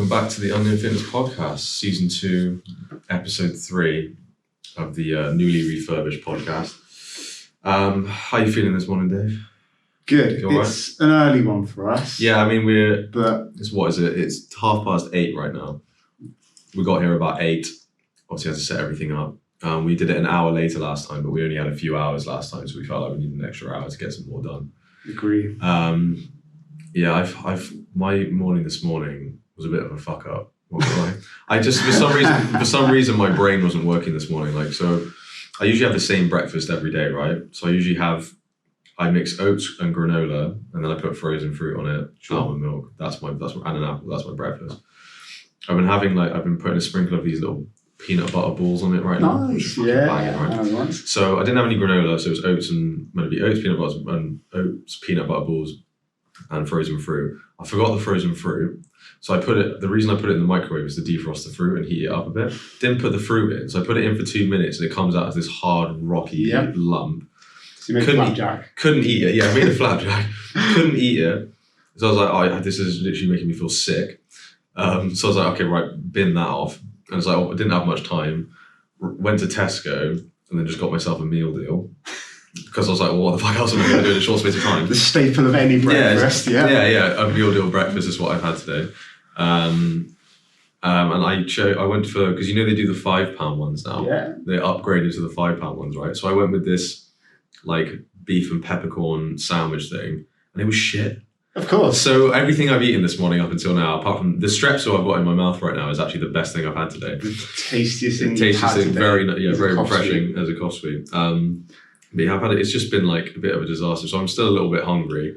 welcome back to the Unknown Fitness Podcast, Season 2, Episode 3 of the newly refurbished podcast. How are you feeling this morning, Dave? Good. It's an early one for us. Yeah, I mean, what is it? It's 8:30 right now. We got here about 8. Obviously, had to set everything up. We did it an hour later last time, but we only had a few hours last time, so we felt like we needed an extra hour to get some more done. Agree. Yeah, my morning this morning was a bit of a fuck up. I just for some reason my brain wasn't working this morning. So I usually have the same breakfast every day, right? So I mix oats and granola, and then I put frozen fruit on it, almond milk. And an apple. That's my breakfast. I've been putting a sprinkle of these little peanut butter balls on it right now. Nice, yeah. Nice. So I didn't have any granola, so it was oats, peanut butter balls, and frozen fruit. I forgot the frozen fruit, so the reason I put it in the microwave is to defrost the fruit and heat it up a bit. Didn't put the fruit in, so I put it in for 2 minutes, and it comes out as this hard, rocky lump. So you made a flapjack? Couldn't eat it. Yeah, I made a flapjack. Couldn't eat it. So I was like, this is literally making me feel sick. So I was like, okay, right, bin that off. And I was like, I didn't have much time. Went to Tesco and then just got myself a meal deal. Because I was like, well, what the fuck else am I going to do in a short space of time? The staple of any breakfast, Yeah, a meal deal breakfast is what I've had today. And I went for, because they do the £5 ones now. Yeah. They upgraded to the £5 ones, right? So I went with this beef and peppercorn sandwich thing, and it was shit. Of course. So everything I've eaten this morning up until now, apart from the strepsil I've got in my mouth right now, is actually the best thing I've had today. The tastiest thing very refreshing as a cough sweet. But yeah, I've had it. It's just been a bit of a disaster. So I'm still a little bit hungry.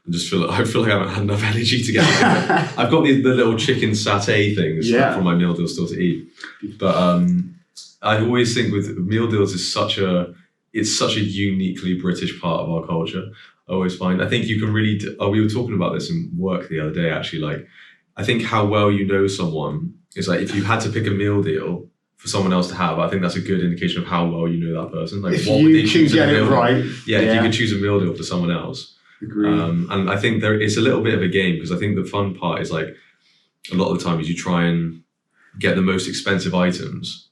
I feel like I haven't had enough energy to get it. I've got the little chicken satay things from my meal deal still to eat. But I always think with meal deals it's such a uniquely British part of our culture. I always find. I think you can really. We were talking about this in work the other day. Actually, I think how well you know someone is if you had to pick a meal deal for someone else to have, I think that's a good indication of how well you know that person. If what would they choose get it right. Yeah, if you could choose a meal deal for someone else. Agree. And I think it's a little bit of a game, because I think the fun part is a lot of the time is you try and get the most expensive items.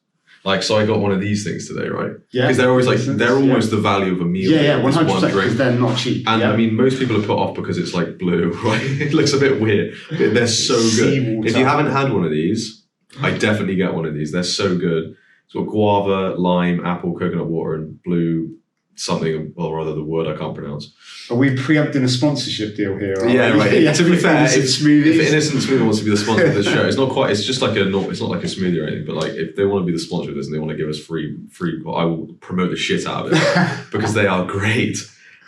So I got one of these things today, right? Yeah. Because they're always almost the value of a meal. Yeah, 100%, because they're not cheap. And I mean, most people are put off because it's blue, right? It looks a bit weird, but they're so good. If you haven't had one of these, I definitely get one of these. They're so good. It's got guava, lime, apple, coconut water, and blue something, or rather the word I can't pronounce. Are we preempting a sponsorship deal here? Yeah, right. Yeah, to be fair, if Innocent Smoothie wants to be the sponsor of the show, it's not quite. It's just it's not like a smoothie or anything. But if they want to be the sponsor of this and they want to give us free, I will promote the shit out of it because they are great.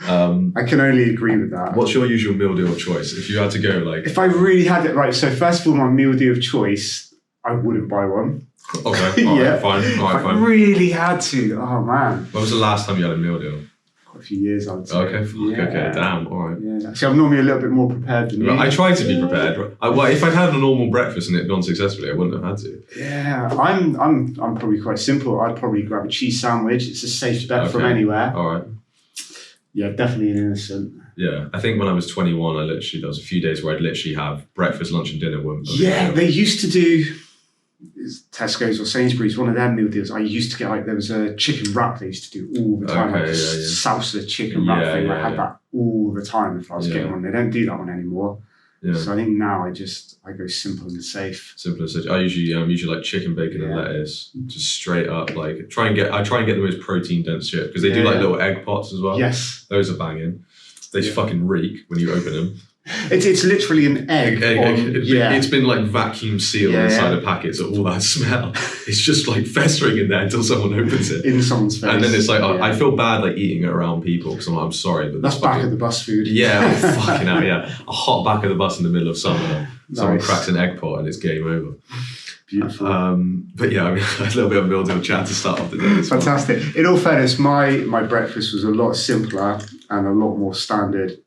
I can only agree with that. What's your usual meal deal of choice? If you had to go, if I really had it right. So first of all, my meal deal of choice, I wouldn't buy one. Okay, all right, fine. All right, fine. I really had to. Oh man. When was the last time you had a meal deal? Quite a few years, I would say. Okay, okay, damn, all right. Yeah. See, I'm normally a little bit more prepared than you. I try to be prepared. If I'd had a normal breakfast and it had gone successfully, I wouldn't have had to. Yeah, I'm probably quite simple. I'd probably grab a cheese sandwich. It's a safe bet from anywhere. All right. Yeah, definitely an innocent. Yeah, I think when I was 21, there was a few days where I'd literally have breakfast, lunch, and dinner. They used to do Tesco's or Sainsbury's, one of their meal deals. I used to get there was a chicken wrap they used to do all the time, salsa chicken wrap thing. I had that all the time if I was getting one. They don't do that one anymore. Yeah. So I think now I go simple and safe. Simple and safe. I usually chicken, bacon, and lettuce, just straight up. I try and get the most protein dense shit, because they do little egg pots as well. Yes, those are banging. They fucking reek when you open them. It's literally an egg. It's been vacuum sealed inside a packet, so all that smell, it's just festering in there until someone opens it. In someone's face. And then it's I feel bad eating it around people, because I'm sorry, but that's back of the bus food. Yeah, fucking hell, yeah. A hot back of the bus in the middle of summer. Nice. Someone cracks an egg pot and it's game over. Beautiful. But yeah, a little bit of meal deal chat to start off the day. Fantastic. In all fairness, my breakfast was a lot simpler and a lot more standard.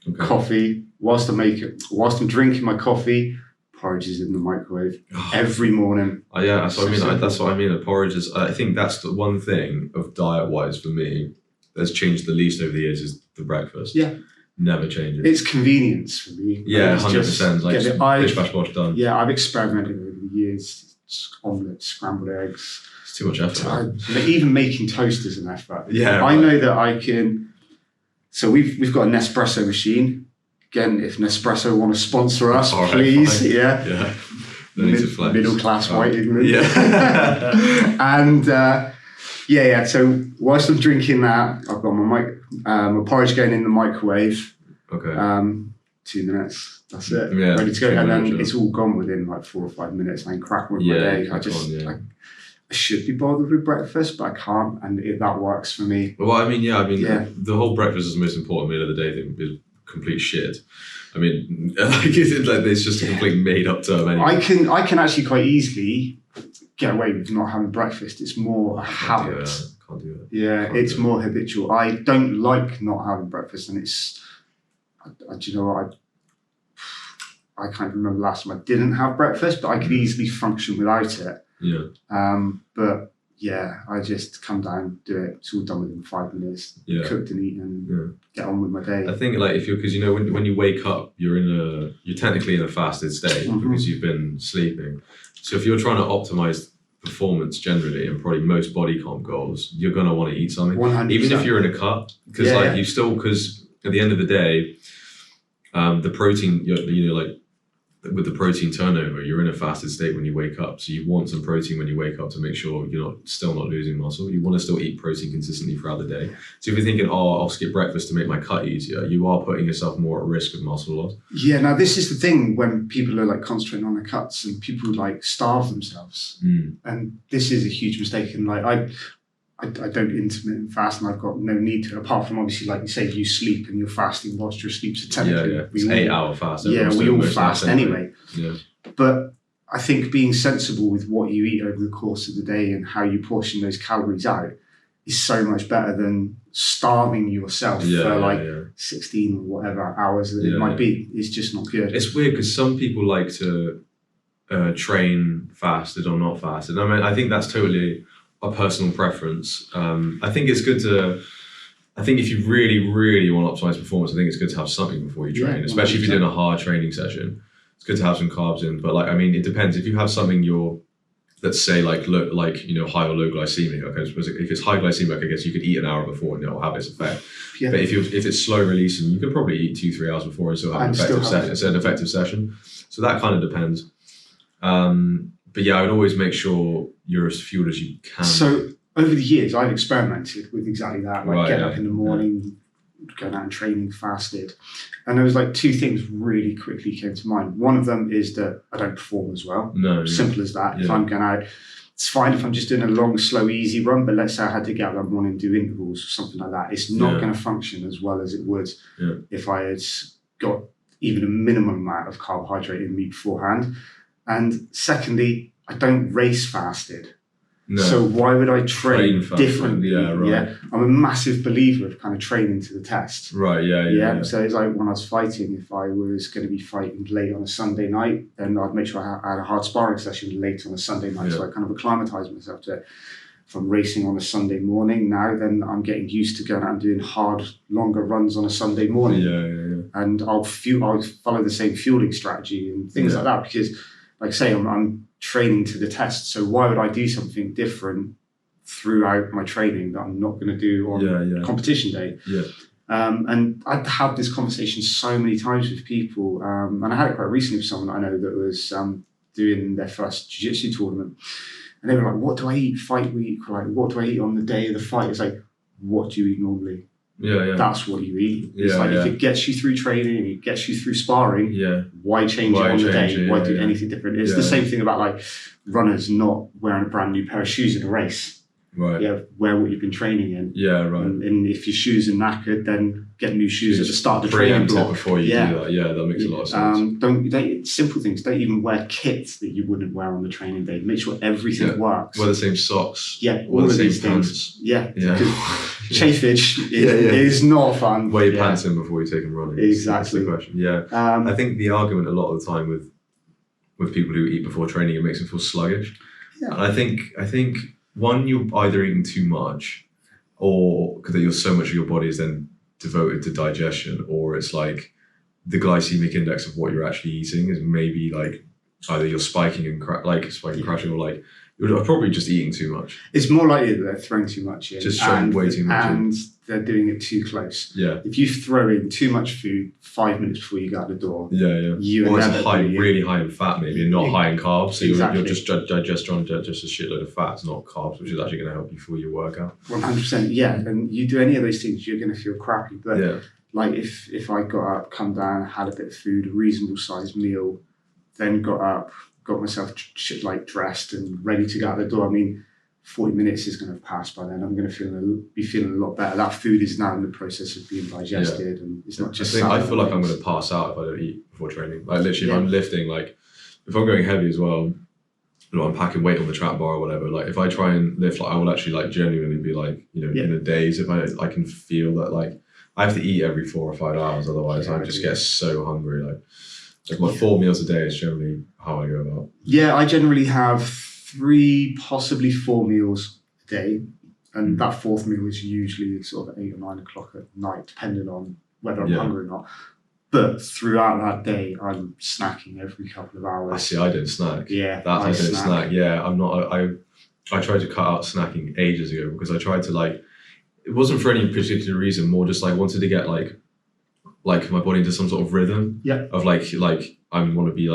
Okay. Coffee. Whilst I'm drinking my coffee, porridge is in the microwave every morning. Yeah, that's what I mean. That's what I mean. Porridge is. I think that's the one thing of diet-wise for me that's changed the least over the years is the breakfast. Yeah. never changes. It's convenience for me. Yeah, 100%. Like bish bash bosh done. Yeah, I've experimented over the years. Omelets, scrambled eggs. It's too much effort. Even making toast is an effort. Yeah, I know that I can. So we've got a Nespresso machine. Again, if Nespresso want to sponsor us, please. Fine. Yeah. They need to flex. Middle class white England. Yeah. And so whilst I'm drinking that, I've got my porridge going in the microwave. Okay. 2 minutes. That's it. Yeah, ready to go. And then it's all gone within like 4 or 5 minutes. I can crack on with my day. I should be bothered with breakfast, but I can't, and that works for me. Well, the whole breakfast is the most important meal of the day thing is complete shit. I mean, it's just a complete made up term anyway. I can actually quite easily get away with not having breakfast. It's more a habit. Can't do that. Yeah, it's more habitual. I don't like not having breakfast, and do you know what? I can't remember the last time I didn't have breakfast, but I could easily function without it. Yeah. But yeah, I just come down, do it. It's all done within 5 minutes. Yeah. Cooked and eaten, and get on with my day. I think like because when you wake up, you're technically in a fasted state because you've been sleeping. So if you're trying to optimize performance generally and probably most body comp goals, you're gonna want to eat something, 100%. Even if you're in a cut, because because at the end of the day, the protein, with the protein turnover, you're in a fasted state when you wake up. So you want some protein when you wake up to make sure you're still not losing muscle. You want to still eat protein consistently throughout the day. So if you're thinking, I'll skip breakfast to make my cut easier, you are putting yourself more at risk of muscle loss. Yeah, now this is the thing when people are like concentrating on their cuts and people like starve themselves. And this is a huge mistake. And like I don't intermittent fast, and I've got no need to, apart from obviously, like you say, you sleep and you're fasting whilst you're asleep. So technically, it's 8 hour fast. Yeah, we all fast anyway. Yeah. But I think being sensible with what you eat over the course of the day and how you portion those calories out is so much better than starving yourself for 16 or whatever hours that it might be. It's just not good. It's weird because some people like to train fasted or not fasted. I mean, I think that's totally a personal preference. I think it's good I think if you really, really want to optimize performance, I think it's good to have something before you train, especially if you're doing a hard training session. It's good to have some carbs in, but it depends. If you have something let's say high or low glycemic, if it's high glycemic, I guess you could eat an hour before and it'll have its effect. Yeah. But if it's slow releasing, you could probably eat 2-3 hours before and still have an effective session. So that kind of depends. But yeah, I would always make sure you're as fueled as you can. So over the years, I've experimented with exactly that. Getting up in the morning, going out and training fasted. And there was 2 things really quickly came to mind. One of them is that I don't perform as well. No. Simple as that. Yeah. If I'm going out, it's fine if I'm just doing a long, slow, easy run. But let's say I had to get up that morning and do intervals or something like that. It's not going to function as well as it would if I had got even a minimum amount of carbohydrate in me beforehand. And secondly, I don't race fasted. No. So why would I train differently? Yeah, right. Yeah, I'm a massive believer of kind of training to the test. Right, yeah. So it's like when I was fighting, if I was going to be fighting late on a Sunday night, then I'd make sure I had a hard sparring session late on a Sunday night. So I kind of acclimatise myself to it. If I'm racing on a Sunday morning now, then I'm getting used to going out and doing hard, longer runs on a Sunday morning. Yeah. And I'll follow the same fueling strategy and things like that because, like I say, I'm training to the test. So why would I do something different throughout my training that I'm not going to do on competition day? Yeah. And I'd had this conversation so many times with people, and I had it quite recently with someone I know that was doing their first jiu-jitsu tournament. And they were like, what do I eat fight week? Like, what do I eat on the day of the fight? It's like, what do you eat normally? Yeah. That's what you eat. It's if it gets you through training and it gets you through sparring, why change it on the day? Why do anything different? It's the same thing about runners not wearing a brand new pair of shoes in a race. Right. Yeah, wear what you've been training in. Yeah, right. And if your shoes are knackered, then get new shoes at the start of the training block. Before you do that. Yeah, that makes a lot of sense. Simple things. Don't even wear kits that you wouldn't wear on the training day. Make sure everything works. Wear the same socks. Yeah, all of these pants. things. Yeah. Chafage is not fun. Wear your pants in before you take them running. Exactly. That's the question. Yeah. I think the argument a lot of the time with people who eat before training, it makes them feel sluggish. Yeah. And I think one, you're either eating too much or because so much of your body is then devoted to digestion, or it's like the glycemic index of what you're actually eating is maybe like either you're spiking and crashing, or like you're probably just eating too much. It's more likely that they're throwing too much in. Just showing way too much and they're doing it too close. Yeah. If you throw in too much food 5 minutes before you go out the door, you or it's really high in fat maybe, and not high in carbs. So you're just trying to digest a shitload of fats, not carbs, which is actually going to help you for your workout. 100%. Yeah. And you do any of those things, you're going to feel crappy. But like if I got up, come down, had a bit of food, a reasonable sized meal, then got up, got myself dressed and ready to go out the door. I mean, 40 minutes is going to have passed by then. I'm going to be feeling a lot better. That food is now in the process of being digested, and it's not just. I feel like I'm going to pass out if I don't eat before training. Like literally, if I'm lifting, like if I'm going heavy as well, I'm packing weight on the trap bar or whatever. Like if I try and lift, like I will actually like genuinely be like, in a daze if I can feel that like I have to eat every 4 or 5 hours, otherwise I just get so hungry. Like my 4 meals a day is generally how I go about. Yeah, I generally have 3, possibly 4 meals a day. And that 4th meal is usually sort of 8 or 9 o'clock at night, depending on whether I'm hungry or not. But throughout that day, I'm snacking every couple of hours. I see, I don't snack. Yeah, I don't snack. Yeah, I'm not. I tried to cut out snacking ages ago because I tried to it wasn't for any particular reason, more just wanted to get like my body into some sort of rhythm. Yeah. Of like I want to be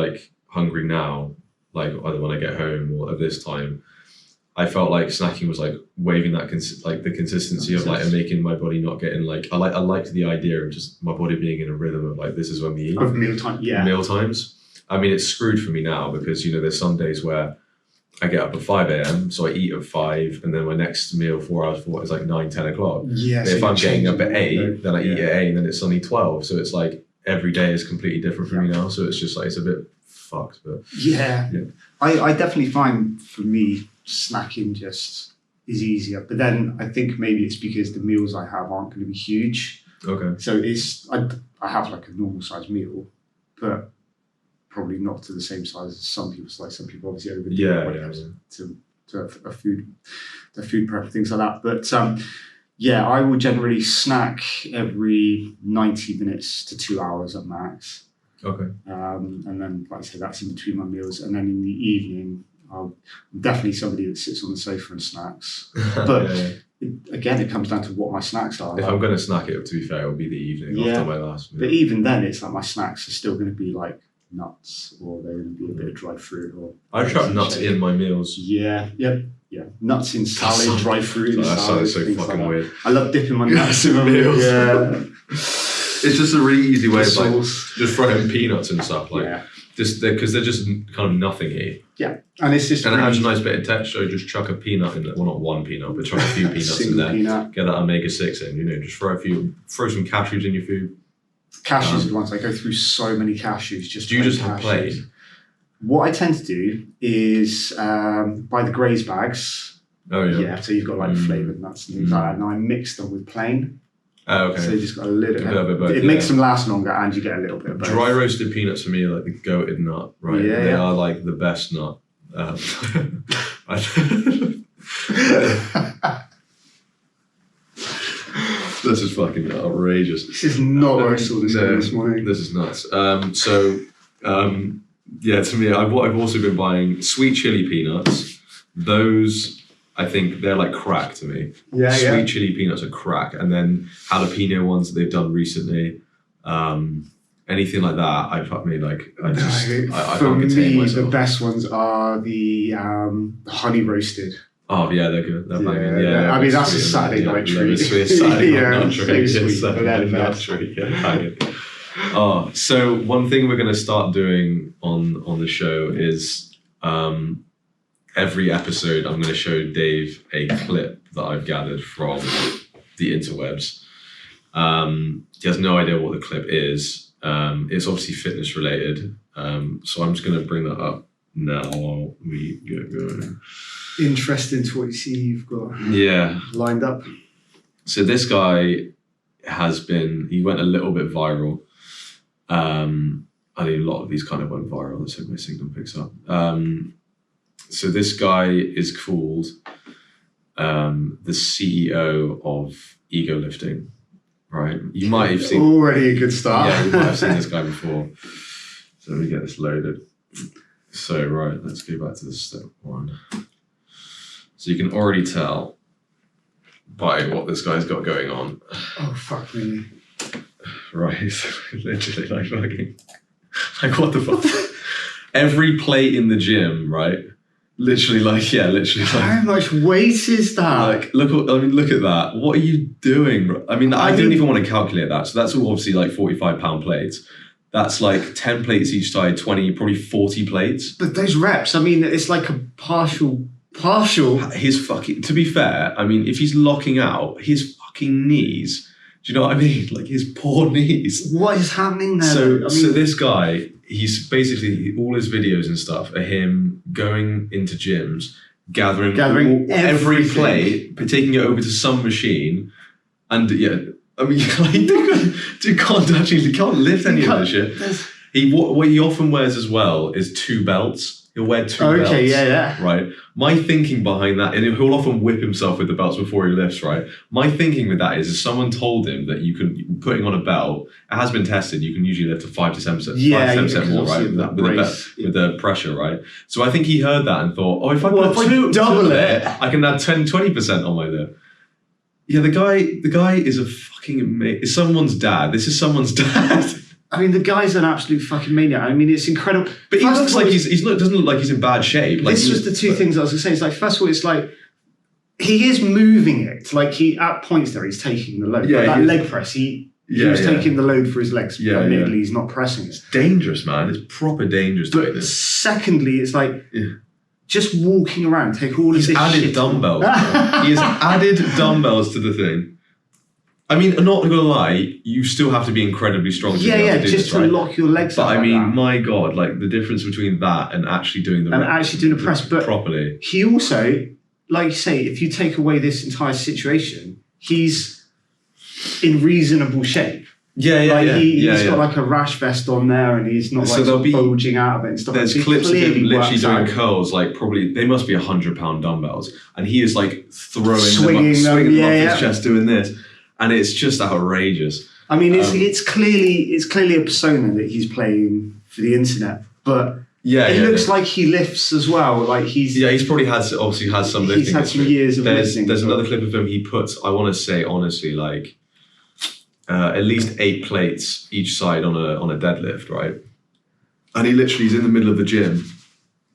hungry now, either when I get home or at this time. I felt like snacking was waving that the consistency of and making my body not getting I liked the idea of just my body being in a rhythm of this is when we eat. Of mealtime, yeah. Meal times. I mean, it's screwed for me now because there's some days where I get up at 5 a.m, so I eat at 5, and then my next meal 4 hours before is 9, 10 o'clock. Yeah. But if I'm getting up at 8, then I eat at 8, and then it's suddenly 12. So it's every day is completely different for me now. So it's just it's a bit fucked. But yeah. I definitely find for me snacking just is easier. But then I think maybe it's because the meals I have aren't going to be huge. Okay. So I have a normal sized meal, but probably not to the same size as some people. Some people obviously overdo it when it comes to a food prep and things like that. But I will generally snack every 90 minutes to 2 hours at max. Okay. And then, like I say, that's in between my meals. And then in the evening, I'm definitely somebody that sits on the sofa and snacks. But it comes down to what my snacks are. If I'm going to snack it, to be fair, it'll be the evening after my last meal. But even then, it's my snacks are still going to be nuts, or they're going to be a bit of dried fruit. Or I chuck nuts in my meals. Yeah. Nuts in salad, dried fruit in that salad. Sounds so fucking weird. I love dipping my nuts in my meals. Yeah. It's just a really easy way of just throwing peanuts and stuff just because they're just kind of nothingy. Yeah, and it's just it adds a nice bit of texture. Just chuck a peanut in there. Well, not one peanut, but chuck a few peanuts in there. Get that omega-6 in. Just throw some cashews in your food. Cashews are the ones I go through. So many cashews. Do you just have plain? What I tend to do is buy the Graze bags. Oh yeah. Yeah, so you've got flavoured nuts and things like that. And I mix them with plain. Oh, okay. So you just got a little bit. It makes them last longer, and you get a little bit of both. Dry roasted peanuts for me are the goated nut, right? Yeah, they are the best nut. This is fucking outrageous. This is not what I saw this morning. This is nuts. To me, I've also been buying sweet chili peanuts. Those, I think they're crack to me. Yeah, Sweet chili peanuts are crack. And then jalapeno ones that they've done recently. Anything like that, I can't contain myself. The best ones are the honey roasted. Oh yeah, they're good. They're banging. Yeah, I mean that's a Saturday night treat. Saturday night treat. Yeah, banging. Oh, so one thing we're going to start doing on the show is every episode I'm going to show Dave a clip that I've gathered from the interwebs. He has no idea what the clip is. It's obviously fitness related. So I'm just going to bring that up now while we get going. Interesting to what you see you've got lined up. So this guy he went a little bit viral. I mean, a lot of these kind of went viral. Let's hope my signal picks up. So this guy is called the CEO of Ego Lifting. right? You might have seen... Already a good start. Yeah, you might have seen this guy before. So let me get this loaded. So, right, let's go back to the step 1. So you can already tell by what this guy's got going on. Oh, fuck me. Right, literally like fucking... Like, what the fuck? Every plate in the gym, right? Literally like... How much weight is that? Like, look at that. What are you doing, bro? I mean, I don't even want to calculate that. So that's all obviously like 45-pound plates. That's like 10 plates each side, 20, probably 40 plates. But those reps, I mean, it's like a partial. His fucking... To be fair, I mean, if he's locking out, his fucking knees... Do you know what I mean? Like his poor knees. What is happening there? So this guy, he's basically, all his videos and stuff are him going into gyms, gathering every plate, taking it over to some machine, and I mean, like, dude can't lift any of this shit. What he often wears as well is 2 belts. He'll wear 2 belts. Okay, yeah. Right. My thinking behind that, and he'll often whip himself with the belts before he lifts, right? My thinking with that is someone told him that you can, putting on a belt, it has been tested, you can usually lift to 5 to 7%, 5 to 10% more, right? With the pressure, right? So I think he heard that and thought, oh, if I double it, I can add 10-20% on my lift. Yeah, the guy is a fucking amazing, is someone's dad. This is someone's dad. I mean, the guy's an absolute fucking maniac. I mean, it's incredible. But he looks like doesn't look like he's in bad shape. Like, this was the 2 things I was going to say. It's like, first of all, it's like, he is moving it. Like, he, at points there, he's taking the load. Yeah, like that leg press, he was taking the load for his legs. Yeah, admittedly, he's not pressing it. It's dangerous, man. It's proper dangerous. But secondly, it's like, just walking around, take all of this shit. He's added dumbbells. He has added dumbbells to the thing. I mean, I'm not going to lie, you still have to be incredibly strong to be able to do just this, to lock your legs up. But I mean, my God, like the difference between that and actually doing the press properly. He also, like you say, if you take away this entire situation, he's in reasonable shape. He's got like a rash vest on there, and he's not like bulging out of it and stuff. There's clips of him literally doing curls, like probably they must be 100-pound swings, and he is like swinging them off his chest doing this. And it's just outrageous. I mean, it's clearly a persona that he's playing for the internet, but it looks like he lifts as well. Like he's probably had some lifting. He's had some years of lifting. There's another clip of him. He puts, I want to say honestly, like at least 8 plates each side on a deadlift, right? And he literally is in the middle of the gym,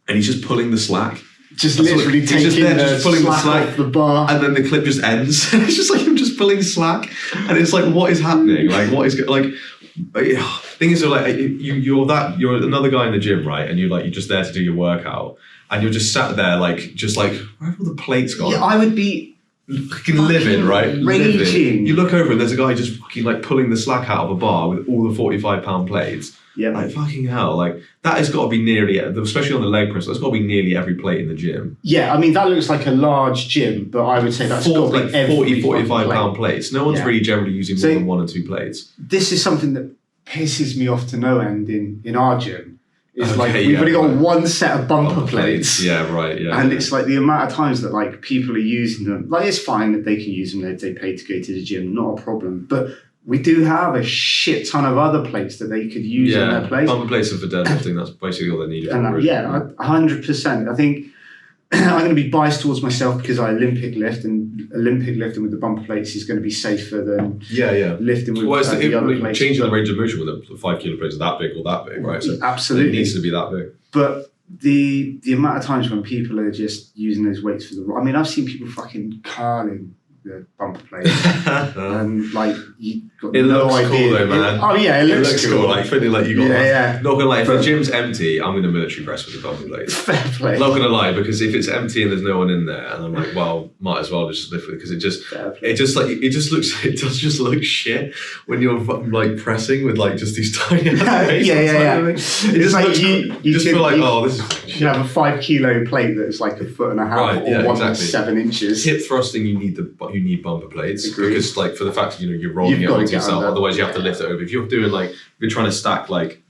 and he's just pulling the slack. Just literally taking just pulling the slack off the bar, and then the clip just ends. It's just like him just pulling slack, and it's like, what is happening? Like, what is like? Thing is, like you're another guy in the gym, right? And you're just there to do your workout, and you're just sat there where have all the plates gone? Yeah, I would be fucking living, right? Raging. Living. You look over and there's a guy just fucking like pulling the slack out of a bar with all the 45-pound plates. Yeah, like fucking hell, like that has got to be nearly, especially on the leg press, that's got to be nearly every plate in the gym. Yeah, I mean that looks like a large gym, but I would say that's got to be every 45-pound plates. No one's really generally using more than 1 or 2 plates. This is something that pisses me off to no end in our gym. It's we've only got 1 set of bumper plates. Yeah, right. Yeah, and it's like the amount of times that like people are using them. Like it's fine that they can use them if they pay to go to the gym, not a problem. But we do have a shit ton of other plates that they could use in their place. Bumper plates are for deadlifting. That's basically all they need. And 100%. I think I'm going to be biased towards myself because I Olympic lift, and Olympic lifting with the bumper plates is going to be safer than lifting with the other plates. Changing the range of motion with the 5 kilo plates is that big or that big, right? So absolutely, it needs to be that big. But the amount of times when people are just using those weights for I mean, I've seen people fucking curling the bumper plates, and like you got no idea. Cool though, man. It looks cool. Like feeling like you got. Not gonna lie, if the gym's empty, I'm gonna military press with the bumper plates. Fair play. Not gonna lie, because if it's empty and there's no one in there, and I'm like, well, might as well just lift it, because it just looks shit when you're like pressing with like just these tiny weights. It's like you just feel like, oh, this is. You have a 5 kilo plate that's like 1.5 foot or 1.7 inches. Hip thrusting, you need bumper plates. Agreed. Because like for the fact that you're rolling it onto yourself, otherwise you have to lift it over. If you're doing if you're trying to stack like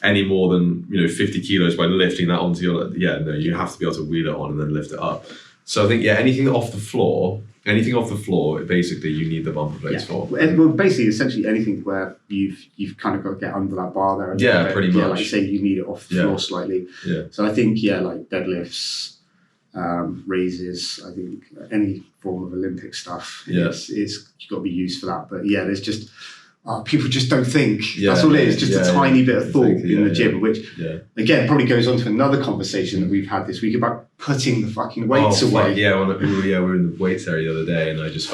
any more than 50 kilos by lifting that onto your you have to be able to wheel it on and then lift it up. So I think anything off the floor, basically you need the bumper plates for. Well, basically, essentially anything where you've kind of got to get under that bar there. Yeah, pretty much. Like you say, you need it off the floor slightly. Yeah. So I think like deadlifts, raises. I think any form of Olympic stuff. It's got to be used for that. But there's just. People just don't think. That's all it is, just a tiny bit of thought in the gym, which, again, probably goes on to another conversation that we've had this week about putting the fucking weights away. We were in the weights area the other day, and I just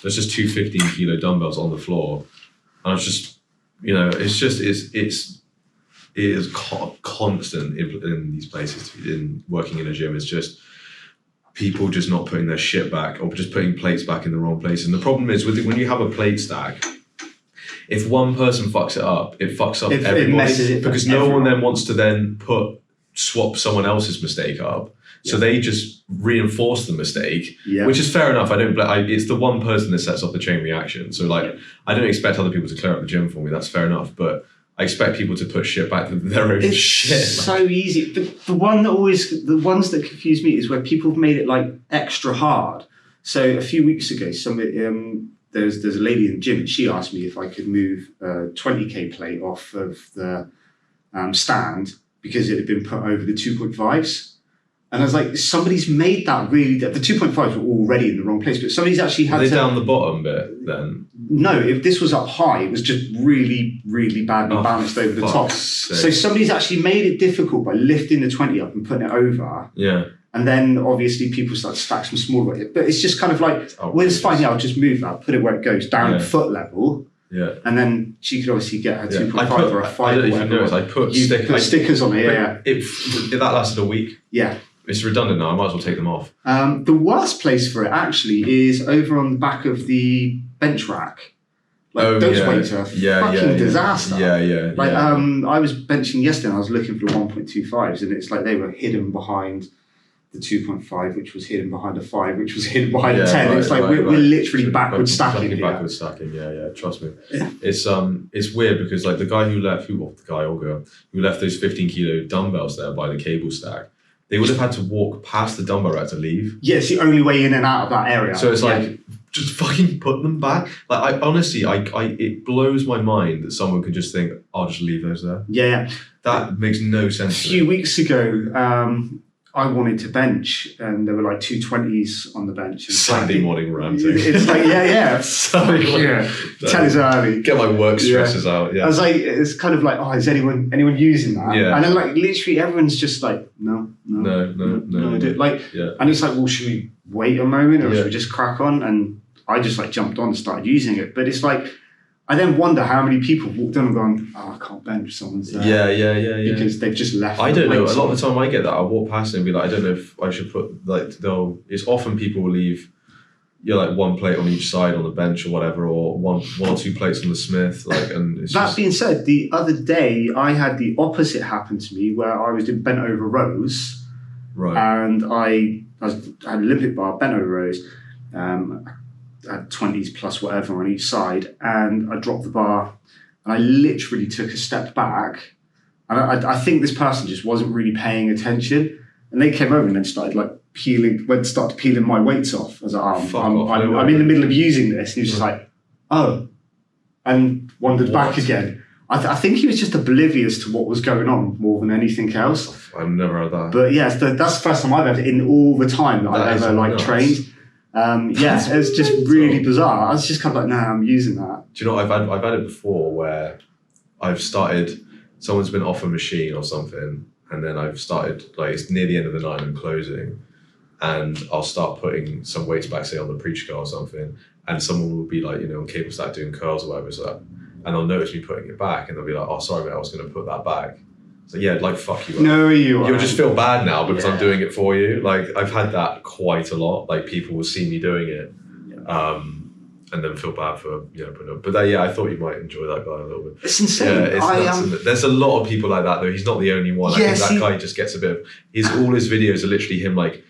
there's just two 15-kilo dumbbells on the floor. And I was just, it is constant in these places, in working in a gym. It's just people just not putting their shit back or just putting plates back in the wrong place. And the problem is when you have a plate stack, if one person fucks it up, it fucks up everybody. It messes it because no one then wants to then swap someone else's mistake up. So they just reinforce the mistake, which is fair enough. It's the one person that sets off the chain reaction. So I don't expect other people to clear up the gym for me. That's fair enough. But I expect people to put shit back to their own shit. It's so easy. The ones that confuse me is where people have made it like extra hard. So a few weeks ago, there's a lady in the gym and she asked me if I could move a 20k plate off of the stand because it had been put over the 2.5s. And I was like, somebody's made that really... The 2.5s were already in the wrong place, but somebody's actually had to... Are they down the bottom bit then? No, if this was up high, it was just really, really badly balanced over the top. So somebody's actually made it difficult by lifting the 20 up and putting it over. Yeah. And then obviously people start to stack some smaller weight. But it's just kind of like, it's fine, I'll just move that, put it where it goes, down at foot level. Yeah. And then she could obviously get her 2.5 or a 5 or whatever. I put stickers on it, that lasted a week. Yeah. It's redundant now, I might as well take them off. The worst place for it actually is over on the back of the bench rack. Those weights are fucking disaster. Yeah. I was benching yesterday and I was looking for the 1.25s and it's like they were hidden behind the 2.5, which was hidden behind a 5, which was hidden behind a 10. It's like we're literally backward stacking. Backward stacking, trust me. It's weird because like the guy who left, the guy or girl, who left those 15-kilo dumbbells there by the cable stack, they would have had to walk past the dumbbell rack to leave. Yeah, it's the only way in and out of that area. So it's like, just fucking put them back. Like, I honestly, it blows my mind that someone could just think, I'll just leave those there. Yeah. That makes no sense. A few weeks ago, I wanted to bench and there were like 220s on the bench. Sunday morning ranting. It's like, Sunday morning. Tell us early. Get my work stresses out. Yeah. I was like, it's kind of like, is anyone using that? Yeah. And then like literally everyone's just like, no. Like, and it's like, well, should we wait a moment or should we just crack on? And I just like jumped on and started using it. But it's like, I then wonder how many people walked on and gone, I can't bench, someone's there. Yeah. Because they've just left. I don't know. A lot of the time I get that. I walk past and be like, I don't know if I should put, it's often people will leave, like one plate on each side on the bench or whatever, or one or two plates on the Smith. And it's that being said, the other day I had the opposite happen to me where I was doing bent over rows. Right. And I had an Olympic bar, bent over rows. Had 20s plus whatever on each side, and I dropped the bar and I literally took a step back, and I think this person just wasn't really paying attention, and they came over and then started like peeling my weights off. I was like, I'm in the middle of using this, and he was just like, and wandered back again. I think he was just oblivious to what was going on more than anything else. I've never had that. But that's the first time I've ever, in all the time that I've ever trained. It's just really bizarre. I was just kind of like, I'm using that. Do you know, I've had it before where I've started, someone's been off a machine or something, and then I've started, like it's near the end of the night and I'm closing, and I'll start putting some weights back, say on the preach car or something, and someone will be like, on cable stack doing curls or whatever, and they'll notice me putting it back, and they'll be like, oh, sorry mate, I was going to put that back. So fuck you. No, you'll just feel bad now because I'm doing it for you. Like I've had that quite a lot. Like people will see me doing it, and then feel bad for putting up. But I thought you might enjoy that guy a little bit. It's insane. There's a lot of people like that though. He's not the only one. I think that guy just gets a bit of. All his videos are literally him like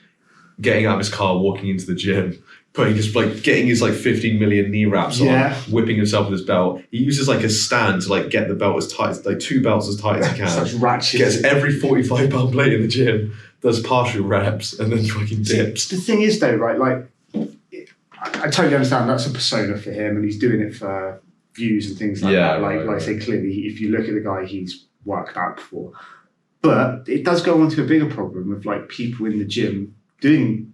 getting out of his car, walking into the gym, getting his 15 million knee wraps on, whipping himself with his belt. He uses a stand to get the belt as tight, two belts as tight as he can. Such ratchet. Gets every 45-pound plate in the gym, does partial reps and then fucking dips. The thing is though, right, like, I totally understand that's a persona for him and he's doing it for views and things like that. Like I say, clearly, if you look at the guy, he's worked out before. But it does go on to a bigger problem of like people in the gym doing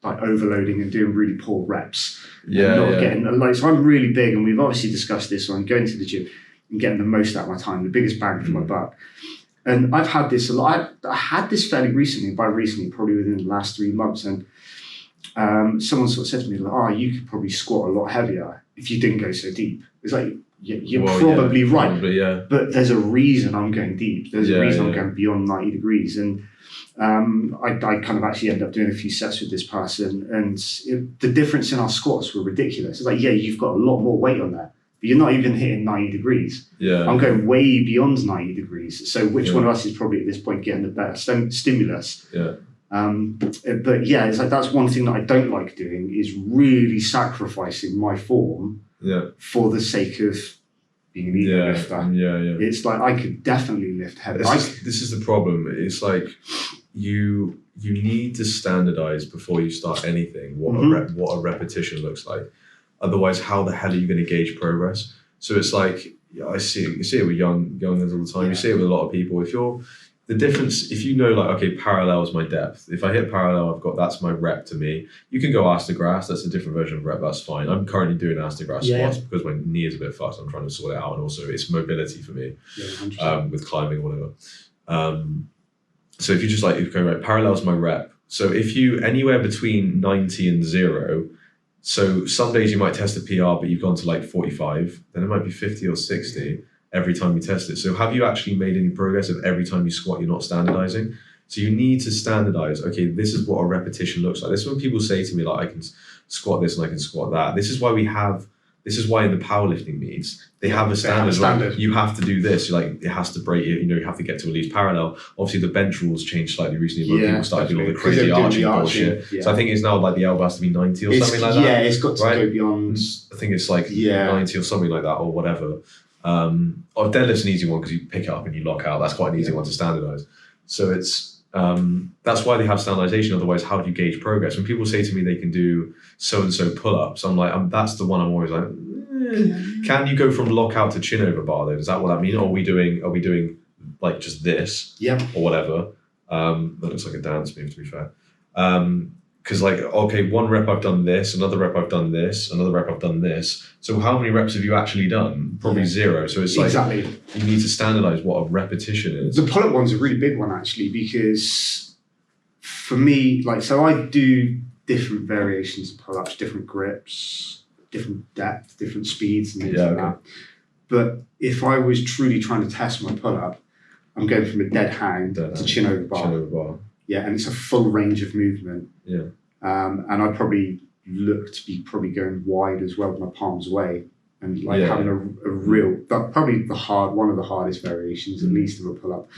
like overloading and doing really poor reps. Getting like, so I'm really big, and we've obviously discussed this on going to the gym and getting the most out of my time, the biggest bang for my buck. And I've had this a lot. I had this fairly recently, by recently, probably within the last 3 months. And someone sort of said to me, like, oh, you could probably squat a lot heavier if you didn't go so deep. It's like, you're probably right. Probably, but there's a reason I'm going deep. There's a reason I'm going beyond 90 degrees. And I kind of actually ended up doing a few sets with this person. And the difference in our squats were ridiculous. It's like, you've got a lot more weight on there, but you're not even hitting 90 degrees. I'm going way beyond 90 degrees. So which one of us is probably at this point getting the better stimulus? But yeah, it's like that's one thing that I don't like doing is really sacrificing my form for the sake of being an ego lifter. It's like I could definitely lift heavy. This is the problem. It's like you need to standardize before you start anything what a repetition looks like. Otherwise, how the hell are you going to gauge progress? So it's like you see it with youngers all the time. You see it with a lot of people. The difference, if you know, like, okay, parallel is my depth. If I hit parallel, that's my rep to me. You can go ass to grass. That's a different version of rep. That's fine. I'm currently doing ass to grass squats because my knee is a bit fucked. I'm trying to sort it out. And also it's mobility for me with climbing or whatever. So if you just like, if you go right, parallel is my rep. So if you anywhere between 90 and 0, so some days you might test a PR, but you've gone to like 45, then it might be 50 or 60. Every time you test it. So have you actually made any progress if every time you squat, you're not standardizing? So you need to standardize, okay, this is what a repetition looks like. This is when people say to me, like, I can squat this and I can squat that. This is why in the powerlifting meets, they have a standard. Like, you have to do this. You're like, it has to break, you have to get to at least parallel. Obviously the bench rules changed slightly recently when people started doing all the crazy arching bullshit. So I think it's now like the elbow has to be 90 or something like that. Yeah, it's got to go beyond. I think it's like 90 or something like that or whatever. Or deadlift's an easy one because you pick it up and you lock out. That's quite an easy one to standardize. So it's that's why they have standardization. Otherwise, how do you gauge progress? When people say to me they can do so and so pull-ups, I'm like, that's the one I'm always like, can you go from lockout to chin over bar though? Is that what that means? Or are we doing like just this? Or whatever. That looks like a dance move, to be fair. Because like, okay, one rep I've done this, another rep I've done this, another rep I've done this. So how many reps have you actually done? Probably 0. So it's like, you need to standardize what a repetition is. The pull-up one's a really big one actually, because for me, like, so I do different variations of pull-ups, different grips, different depth, different speeds and things like that. But if I was truly trying to test my pull-up, I'm going from a dead hang to chin over bar. Yeah, and it's a full range of movement. And I'd probably look to be probably going wide as well with my palms away and like having a real, probably one of the hardest variations at least of a pull-up.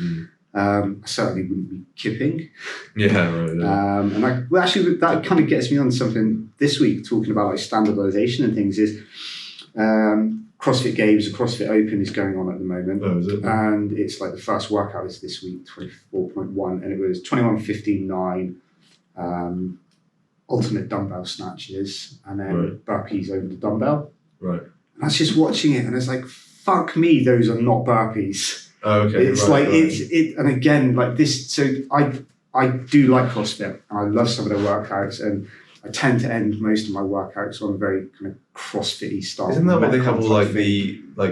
I certainly wouldn't be kipping. And actually that kind of gets me on something this week, talking about like standardization and things, is CrossFit Games, the CrossFit Open is going on at the moment. Oh, is it? And it's like the first workout is this week, 24.1, and it was 21:15.9 ultimate dumbbell snatches, and then burpees over the dumbbell. Right. And I was just watching it, and it's like, fuck me, those are not burpees. Oh, okay. It's and again, like this. So I do like CrossFit, and I love some of their workouts, and I tend to end most of my workouts on a very kind of CrossFit-y style. Isn't that what they have all like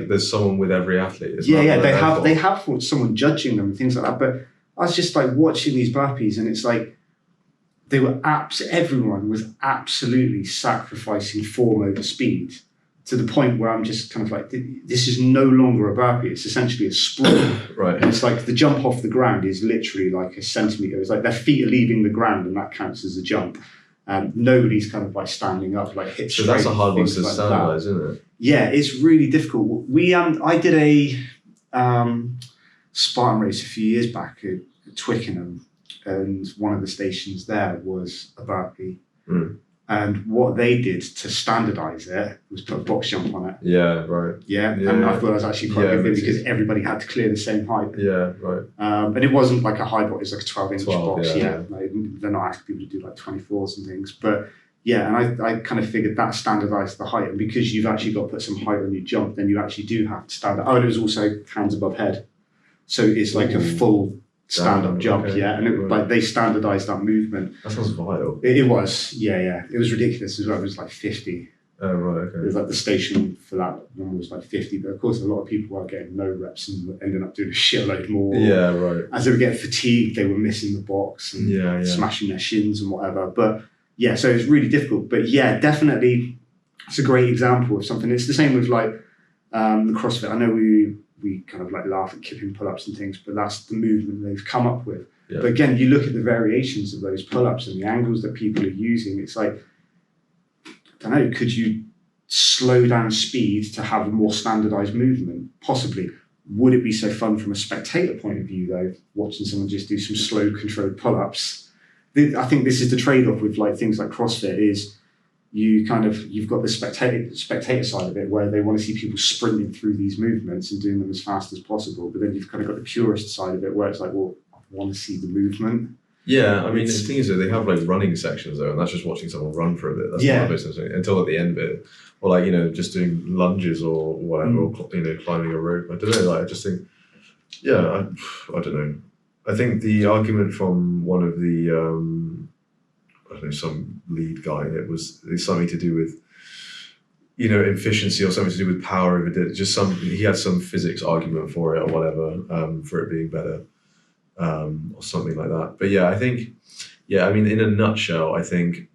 there's someone with every athlete? They have someone judging them and things like that. But I was just like watching these burpees, and it's like everyone was absolutely sacrificing form over speed to the point where I'm just kind of like, this is no longer a burpee. It's essentially a sprawl. Right. And it's like the jump off the ground is literally like a centimetre. It's like their feet are leaving the ground, and that counts as a jump. Nobody's kind of like standing up, like hips straight. So that's a hard one to standardize, isn't it? Yeah, it's really difficult. I did a Spartan race a few years back at Twickenham, and one of the stations there was a burpee. And what they did to standardise it was put a box jump on it. Yeah, right. Yeah, and I thought it was actually quite a good thing because everybody had to clear the same height. Yeah, right. And it wasn't like a high box, it was like a 12-inch box. Yeah. Like, they're not asking people to do like 24s and things. But yeah, and I kind of figured that standardised the height. And because you've actually got to put some height on your jump, then you actually do have to stand up. Oh, and it was also hands above head. So it's like a full stand-up jump, and it, like they standardised that movement. That sounds vile. It was, yeah. It was ridiculous as well. It was like 50. Oh, right, okay. It was like the station for that one was like 50, but of course a lot of people were getting no reps and ended up doing a shitload more. Yeah, right. As they were getting fatigued, they were missing the box and smashing their shins and whatever. But yeah, so it's really difficult. But yeah, definitely, it's a great example of something. It's the same with like the CrossFit. I know we kind of like laugh at kipping pull-ups and things, but that's the movement they've come up with. Yeah. But again, you look at the variations of those pull-ups and the angles that people are using, it's like, I don't know, could you slow down speed to have a more standardized movement? Possibly. Would it be so fun from a spectator point of view though, watching someone just do some slow controlled pull-ups? I think this is the trade-off with like things like CrossFit is you've got the spectator side of it where they want to see people sprinting through these movements and doing them as fast as possible. But then you've kind of got the purist side of it where it's like, well, I want to see the movement. Yeah, I mean, the thing is that they have like running sections though, and that's just watching someone run for a bit. That's not a business until at the end bit, or like just doing lunges or whatever, or climbing a rope. I don't know. Like I just think, I don't know. I think the argument from one of the I don't know, some lead guy, it's something to do with efficiency or something to do with power of it. He had some physics argument for it or whatever, for it being better. Or something like that. But yeah, I think, I mean, in a nutshell, I think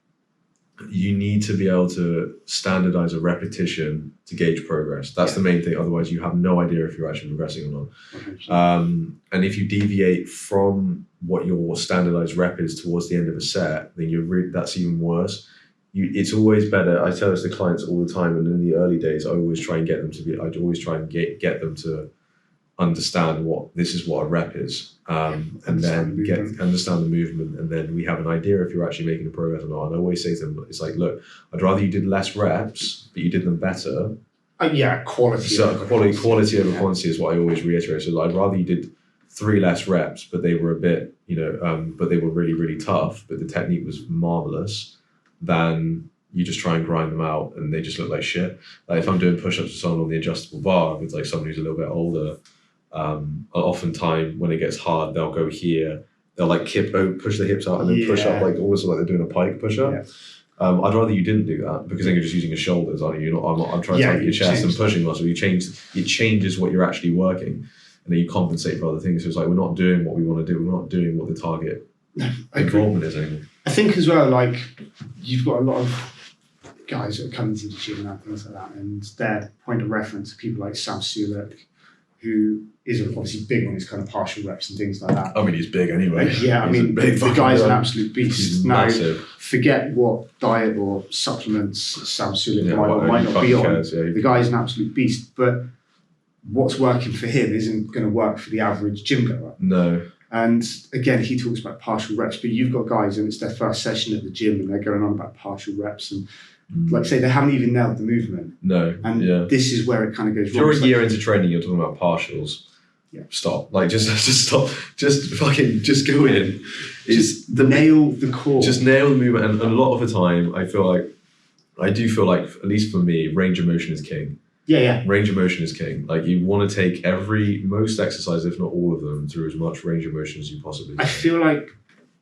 you need to be able to standardize a repetition to gauge progress. That's the main thing. Otherwise, you have no idea if you're actually progressing or not. And if you deviate from what your standardized rep is towards the end of a set, then that's even worse. It's always better. I tell this to clients all the time, and in the early days, I'd always try and get them to understand what a rep is, and then understand the movement, and then we have an idea if you're actually making progress or not. And I always say to them, it's like, look, I'd rather you did less reps, but you did them better. Quality. So quality over quantity is what I always reiterate. So I'd rather you did 3 less reps, but they were a bit, but they were really, really tough, but the technique was marvelous, than you just try and grind them out and they just look like shit. Like if I'm doing push-ups with someone on the adjustable bar with like someone who's a little bit older, oftentimes when it gets hard, they'll go here, they'll like push the hips out and then push up, like almost like they're doing a pike push-up. Yeah. I'd rather you didn't do that because then you're just using your shoulders, aren't you? I'm trying to target your chest and pushing muscle. It changes what you're actually working, and then you compensate for other things. So it's like we're not doing what we want to do. We're not doing what the target involvement is anymore. I think as well, like you've got a lot of guys that are coming to the gym and things like that, and their point of reference are people like Sam Sulek, who is obviously big on his kind of partial reps and things like that. I mean, he's big anyway. Yeah, I mean, the guy's an absolute beast. He's now, massive. Forget what diet or supplements Sam Sulek might not be on. The guy's an absolute beast, but what's working for him isn't going to work for the average gym goer. No. And again, he talks about partial reps, but you've got guys and it's their first session at the gym and they're going on about partial reps and like I say, they haven't even nailed the movement. No. And this is where it kind of goes wrong. If you're a year into training, you're talking about partials. Yeah. Stop. Like just stop. Just go in. Nail the core. Just nail the movement. And a lot of the time I do feel like, at least for me, range of motion is king. Yeah. Range of motion is king. Like you want to take most exercises, if not all of them, through as much range of motion as you possibly can. I feel like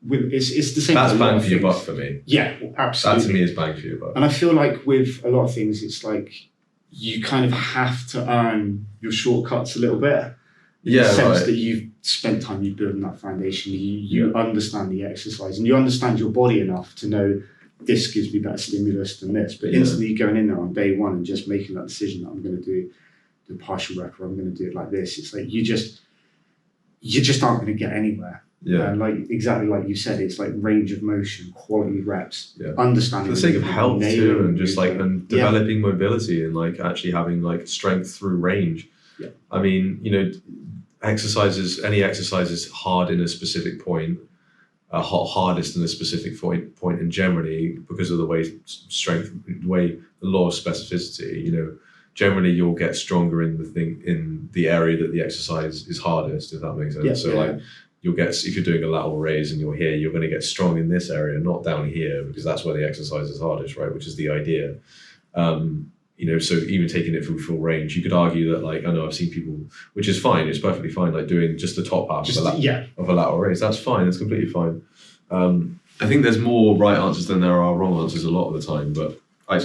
it's the same. That's bang for your buck for me. Yeah, absolutely. That to me is bang for your buck. And I feel like with a lot of things, it's like you kind of have to earn your shortcuts a little bit. In the sense that you've spent time building that foundation. You understand the exercise and you understand your body enough to know this gives me better stimulus than this. But instantly going in there on day one and just making that decision that I'm going to do the partial rep or I'm going to do it like this, it's like you just aren't going to get anywhere. Yeah. And exactly like you said, it's like range of motion, quality reps, understanding. For the sake of health too, and just and developing mobility and actually having strength through range. Yeah. I mean, any exercise is hard in a specific point. hardest in a specific point, and generally because of the way the law of specificity, you know, generally you'll get stronger in the area that the exercise is hardest, if that makes sense. Like you'll get, if you're doing a lateral raise and you're here, you're going to get strong in this area, not down here, because that's where the exercise is hardest, right? Which is the idea. You know, so even taking it from full range, you could argue that, like, I know I've seen people, which is fine, it's perfectly fine, like doing just the top half of a lateral raise. That's fine, that's completely fine. I think there's more right answers than there are wrong answers a lot of the time, but that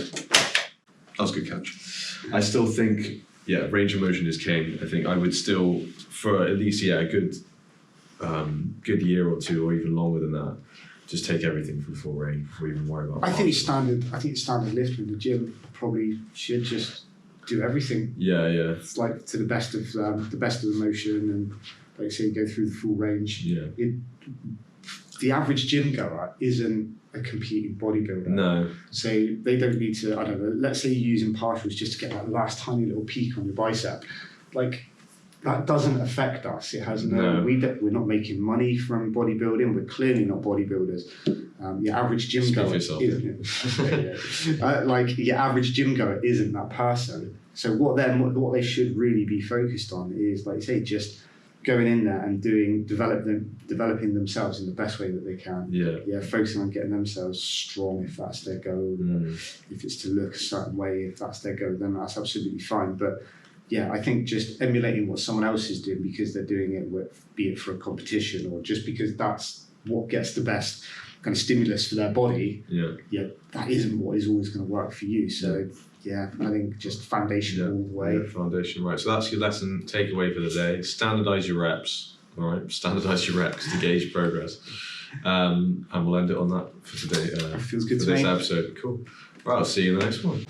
was a good catch. I still think, range of motion is king. I think I would still, for at least, a good year or two, or even longer than that, just take everything from full range before you even worry about. I think it's standard lift in the gym. Probably should just do everything. Yeah. It's like to the best of the motion, and like say go through the full range. Yeah. The average gym goer isn't a competing bodybuilder. No. So they don't need to. I don't know. Let's say you're using partials just to get that last tiny little peak on your bicep, like. That doesn't affect us. It has we're not making money from bodybuilding. We're clearly not bodybuilders. Your average gym goer isn't. Like your average gym goer isn't that person. So what they should really be focused on is, like you say, just going in there and developing themselves in the best way that they can. Yeah. Focusing on getting themselves strong if that's their goal. If it's to look a certain way, if that's their goal, then that's absolutely fine. But I think just emulating what someone else is doing because they're doing it, be it for a competition or just because that's what gets the best kind of stimulus for their body. That isn't what is always going to work for you. So I think just foundation all the way. Foundation, right. So that's your lesson takeaway for the day. Standardize your reps. All right, standardize your reps to gauge progress. And we'll end it on that for today. Feels good for to this me. episode. Cool. Right, I'll see you in the next one.